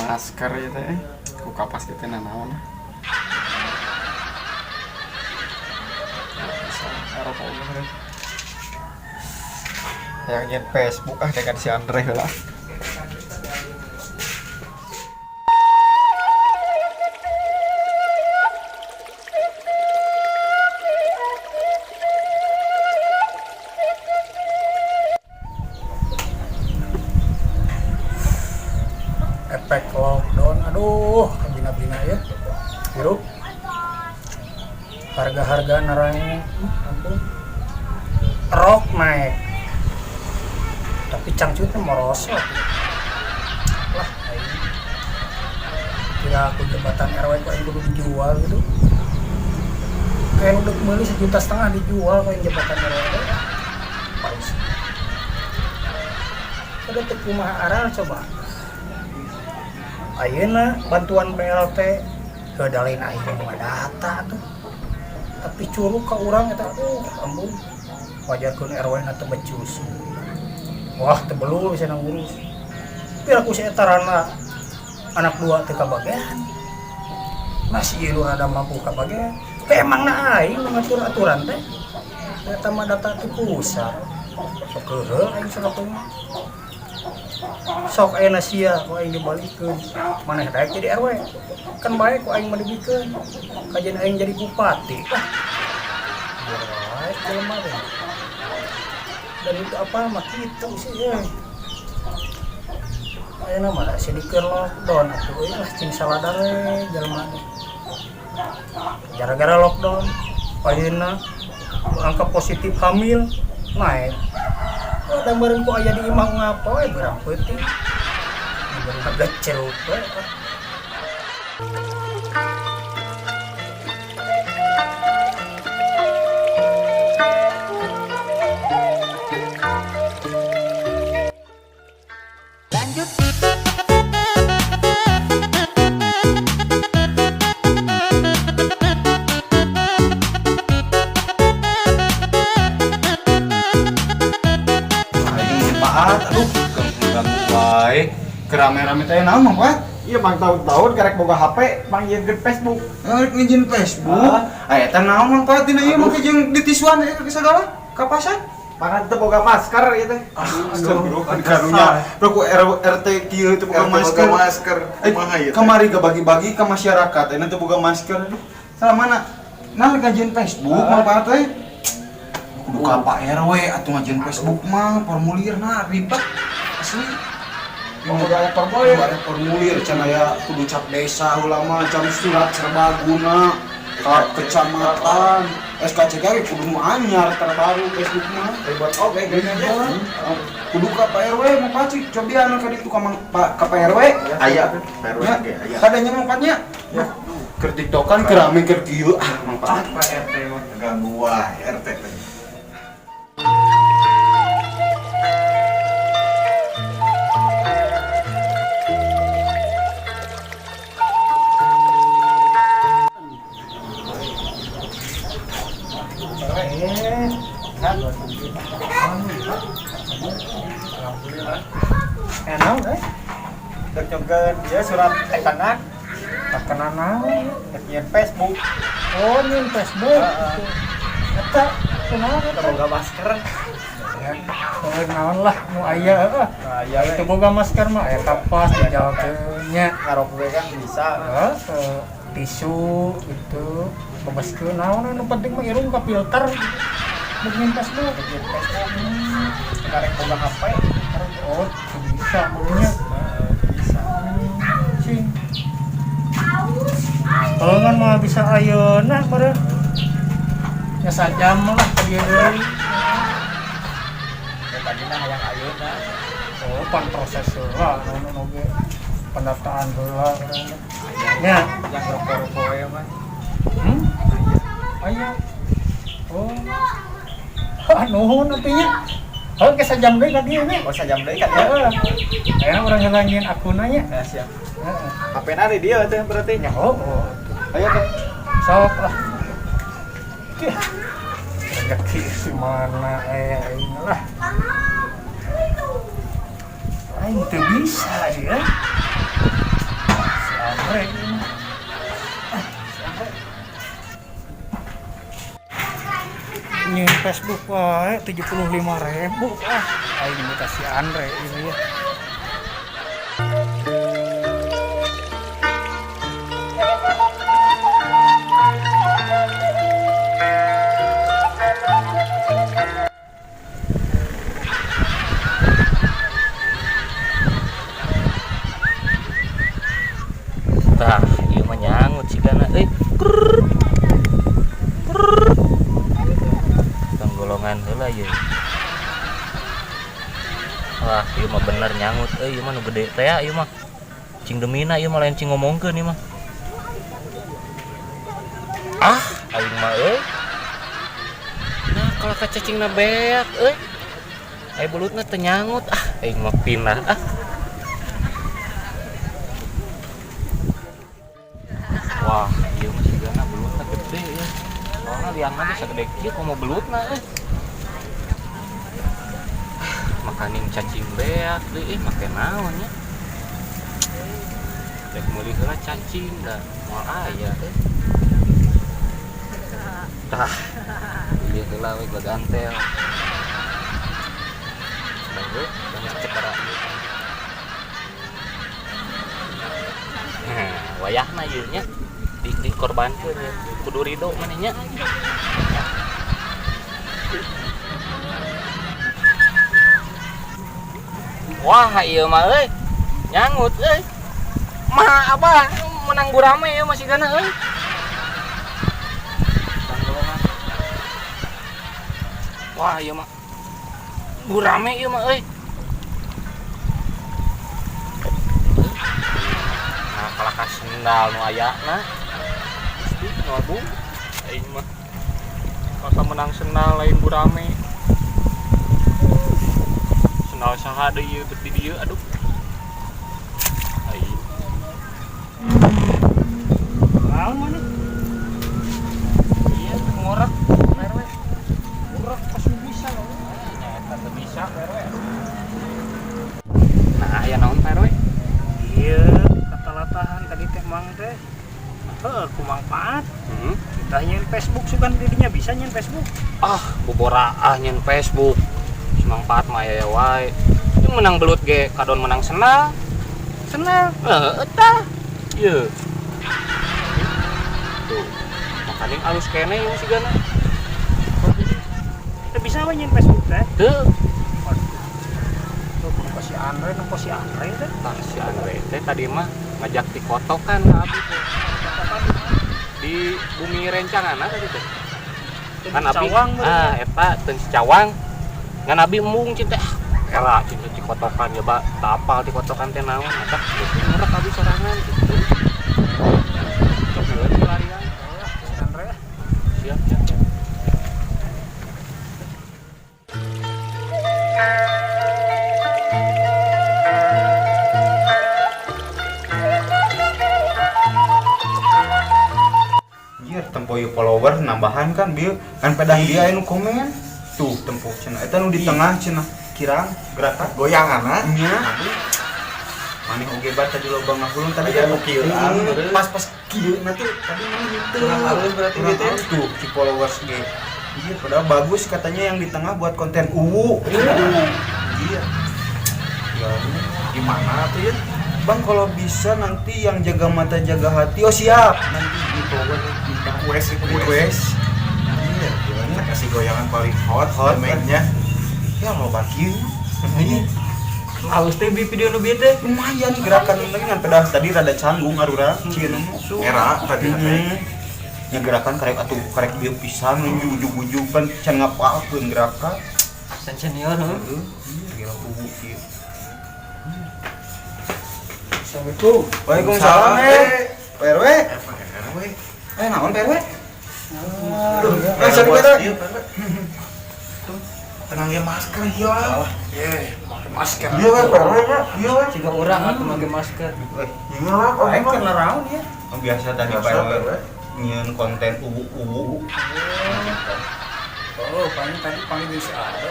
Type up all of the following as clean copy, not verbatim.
masker ya teh ku kapas kita nanaon yang nyen Facebook dengan si Andre lah. Efek lockdown, aduh, bina-bina ya. Hirup. Harga-harga narang, ampun. Rok naik. Tapi cangcutnya merosot. Wah, ini. Kira aku jembatan RW kok yang kudu dijual gitu. Kayak udah beli 1,5 juta dijual kok yang jembatan RW. Paling sih. Udah ke rumah arah coba. Ayeuna bantuan PLT kedalain aing mah data tuh. Tapi curug ka urang eta ampun. Wajarkeun RW na teu becus. Wah, teu belul bisa ngurus. Tapi aku si eta rana anak dua teu kabagean. Masih ieu ada mampu kabagean. Emangna aing ngatur aturan teh. Eta mah data teu pusat. Sok heueuh aing salakeun. Sok ayeuna sia ku aing dibalikeun maneh daek jadi RW kan bae ku aing mah dibikeun kajian aing jadi bupati baik jelema teh dan itu apa mah kitu sih ayeuna mah sedikeun lockdown atuh lah cing saladar we jelema teh gara-gara lockdown ayeuna angka positif hamil naik. Oh, dan bareng ku aya di imah ngapa we berang peuting. Bareng harga ceruk we. Lanjut. Aduh, ganggu baik. Kerame-rame teh naon mah, Pak? Iya, Bang tahun-tahun karek boga HP, Bang ieu ke Facebook. Ngijin Facebook. Aya teh naon mah Pak tina ieu mah jeung ditisuan segala kapasan. Pangan teu boga masker ieu teh. Aduh, karunya. Ku RT kieu teu boga masker. Kumaha ieu? Kamari ga bagi-bagi ka masyarakat, aya teu boga masker. Aduh, salah mana? Nah ngajin Facebook mah Pak teh. Kudu ka Pak RW atuh ngajin Facebook mah formulirna ribet asli. Boga formulir can aya kudu cap desa ulama can surat serbaguna ka kecamatan SKCK kudu anyar terbaru Facebook mah ribet oge geunya. kudu ka Pak RW mah pasti cobi anu ka ditu ka Pak RW aya RW ge aya. kadanya manfaatnya keur tiktokan keur rame keur kieu manfaat Pak RT mah ganggu wae RT teh. Enak deh. Terjungkeun ieu surat ekanak Tekenan naon? nyen Facebook. Oh, nyen Facebook. Eta kunaon Teu eta? boga masker. Oh, naon lah nu aya heeh. Aya Itu boga masker mah aya kapas dijalkeun nya. ngarok we kan bisa. Tisu itu bebaskeun naon anu penting mah irung ka filter. Begini Facebook. Karek boga HP. Oh, bisa mulanya. Bisa. Cing. Kalau kan mah bisa ayeuna meureun. Ya sajam lah ka dieu deui. Tadina hayang ayeuna. Oh, pan proses heula anu oge. Pendataan heula urang. Nya, Yang rokok-rokok we mah. aya. Oh. Nuhun artinya. Oh, ke sajam deui ka dieu nya. Oh sajam deui kan ya. Heeh. Aya urang ngalangin akunna nya. Ya siap. Heeh. HP-na di dieu teh berarti. Ya, oh. Ayo teh. Sok lah. Rezeki si mana aing lah. Aing teu bisa dia. Facebook wae 75.000 aing imitasi Andre ini ya. Tah, ieu mah nyangut sigana krrr. Krrr. Tong golongan heula ieu. Wah, ieu mah bener nyangut ieu mah nu gede teh ieu mah. Cing demina ieu mah lain cing ngomongkeun ieu mah. Ah, aing mah nah kalau cacingna beak ai belutna teu nyangut aing mah pinah Wah, ieu mah sigana belutna gede ya. Soalna liangna geus sagede kieu komo belutna Makaning cacing beak deui make naon nya. Rek meuli heula cacing da moal aya Tah, ieu heula we gagantel. Bae, geus cekara ieu. Wayahna ieu nya. Dikorbankeun kudu ridho manehnya. Wah, ieu mah nyangut mah abah menang gurame ieu masih gana Wah, ieu mah gurame ieu mah Nah, kalahkah sendal nu ayana ngabung aing mah masa menang sendal lain gurame sendal saha deui ieu di dieu aduh aing Naon mana? iya ngorak RW. Urak pasti bisa loh. nyata teu bisa RW nah aya naon RW Iya, kata-latahan tadi teh mang teh. Kumangpaat. Kita nyen Facebook sugan dirinya bisa nyen Facebook. Bobora nyen Facebook semangpaat mah aya wae jeung menang belut ge kadon menang senal eta ieu tuh makaning alus kene ieu sigana Teu bisa we nyen Facebook teh. teu Tuh kudu si Andre, nu si Andre teh. tah si Andre teh tadi mah ngajak dikotokan ka abi teh di bumi rencangan tadi teh kan abi Cawang eta teu si Cawang ngan abi embung cinta era cinta dikotokan ya ba teu apal dikotokan teh naon eta ngeureuk abi sorangan gitu coba larian Si Andre. siap Anjir, tempo ieu follower nambahan kan bieu kan pedang dia anu komen. Tuh, tempo cenah eta nu di tengah cenah kirang gerakan Goyanganna. nya. Maneh oge bat tadi loba ngahulun tadi Aya nu kieuan, pas kieu nanti tadi mana gitu. Kurang halus berarti gitu ya? Tuh, si followers ge. Iya, padahal bagus katanya yang di tengah buat konten Iya. Ya, Gimana tuh ya? Bang kalau bisa nanti yang jaga mata jaga hati, oh siap. Nanti di power request. Iya, Kita kasih goyangan paling hot mainnya. ya lo bakieu. Ini halus teh video nu bieu teh lumayan gerakan lagi kan pedah tadi rada canggung arura cieun. Era tadi Ya gerakan karek atuh karek dieu pisan ujug-ujug kan can ngapalkeun gerakan. senior Heeh. Gila bubu kieu. Assalamualaikum. Waalaikumsalam, PRW. RW. Naon PRW? Aduh, sorry, Pak. Tenang ya masker ya. Pakai masker. Iya kan PRW nya. Iya kan. jika urang atuh make masker Iya lah, Aing keur naraon ya. biasa tadi Biasa, PRW PRW. nyieun konten ubu-ubu. Paling tadi panggil si Ado.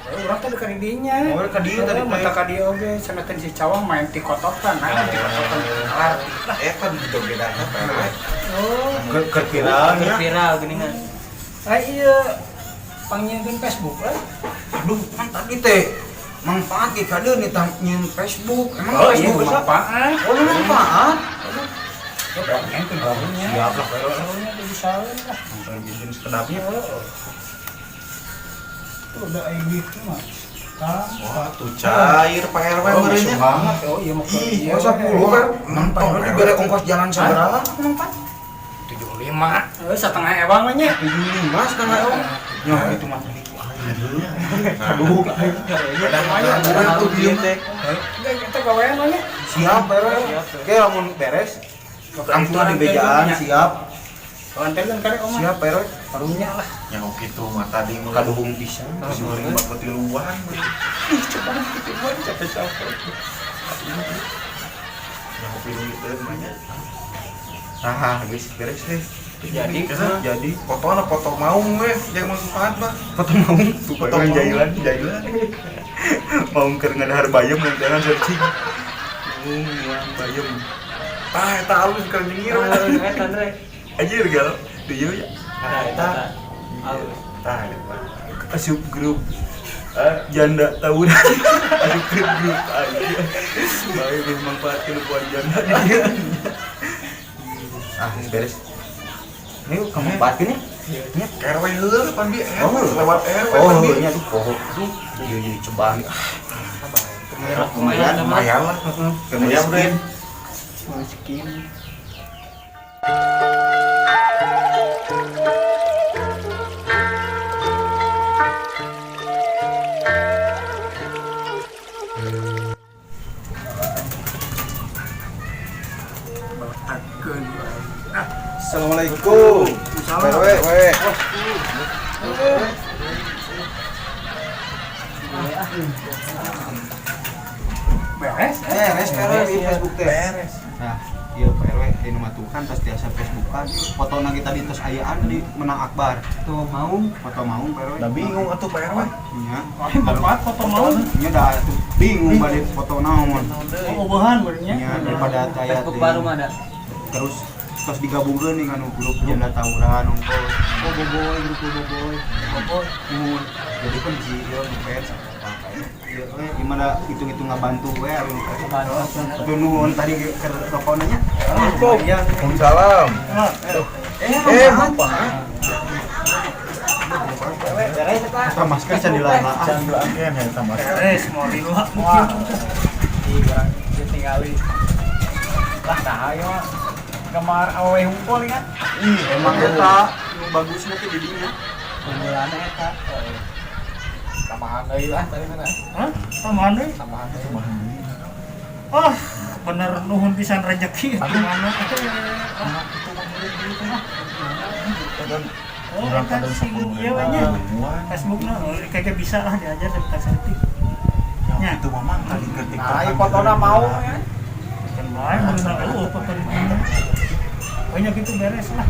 Urang tadi ka didinya. Oh, ka dieu tadi teh. mata ka dieu oge sanekeun si Cawang main ti kotokan. Tikotokan arti. Kan gitu bedanya PRW. Oh, Keur pirang ya. viral geuningan Iya panggilin Facebook lah. Aduh, kan tadi teh manfaat ke kade nih tanyain Facebook. Emang Oh iya Facebook bermanfaat. Oh, manfaat. Ya pengen ke dalamnya. Siap lah. Dalamnya udah bisa lah. Bikin sekedapnya. Tuh udah kayak gitu mah. Wah, tuh cair Pak RW merenya. Banget. Oh iya mau ke Ih, masa 10 kan? Mantap, diberi ongkos jalan seberapa? Manfaat. 75. Setengah ewang aja. 75 setengah ewan. Nyoh, itu mah tadi. Aduh. Ada Ada tuh dia teh. Kita gawean aja. Siap, Pak RW. Oke, lamun beres. Langsung di bejaan, siap. Lantelan kare omah. Siap, Pak RW. Karunya lah. Yang gitu mata di Kaduhung pisan. terus meuring bakal tiluan. Yang kopi itu banyak. Nah, guys, beres deh. Jadi foto maung we, yang manfaat mah. Foto mau, Foto maung jailan. mau keur ngadahar bayem dan jangan searching. Yang bayem. Tah eta alus keur nyengir. Anjir gal. Dieu ya. Eta Tah eta. asup grup janda tahun asup grup aja baik manfaatkan buat janda dia ini beres ini kamu manfaatin ya nya RW heul pan bi lewat RW oh pan bi. nya tuh pohon aduh iya cobaan lumayan Lumayan lah. kemudian Brin. Skin. Assalamualaikum we Beres. beres di Facebook teh Beres. nah iya Pak RW di nomor Tuhan tas biasa Facebookan foto na kita di tos ayaan di menang akbar tuh mau foto mau Pak RW Udah bingung atuh Pak RW. iya Manfaat foto mau. nya dah tuh bingung bade foto naon Oh bahan bernya. nya daripada saya Facebook baru mah ada. terus digabungkeun nih kan grup janda tawuran ongkol Oh boboy, grup boboy. Boboy. nuhun jadi kan si ieu nu fans apa ya ieu gimana hitung-hitung ngabantu we anu tapi nuhun tadi ke teleponnya Waalaikumsalam. apa kita masker can dilalaan Jangan agen ya sama. Beres mau lila. Wah. Barang ditinggali. Lah nah ayo mah. Kamar awe hungkul kan. emang eta nu bagusnya teh didinya Unggulannya eta. Tambahan deui lah tadi mana? Hah? Tambahan deui? Tambahan deui. Oh, bener nuhun pisan rezeki di mana? Oh, kita sing ieu we nya. Facebookna kayaknya bisa lah diajar dari setting. Nya. Itu mama tadi ketik. Nah, fotona mau ya. Kan bae bener foto di mana. Banyak itu beres lah.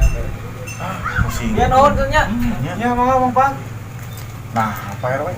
Pusing. Ya nuhun nya. ya mangga Pak Nah, Pak RW.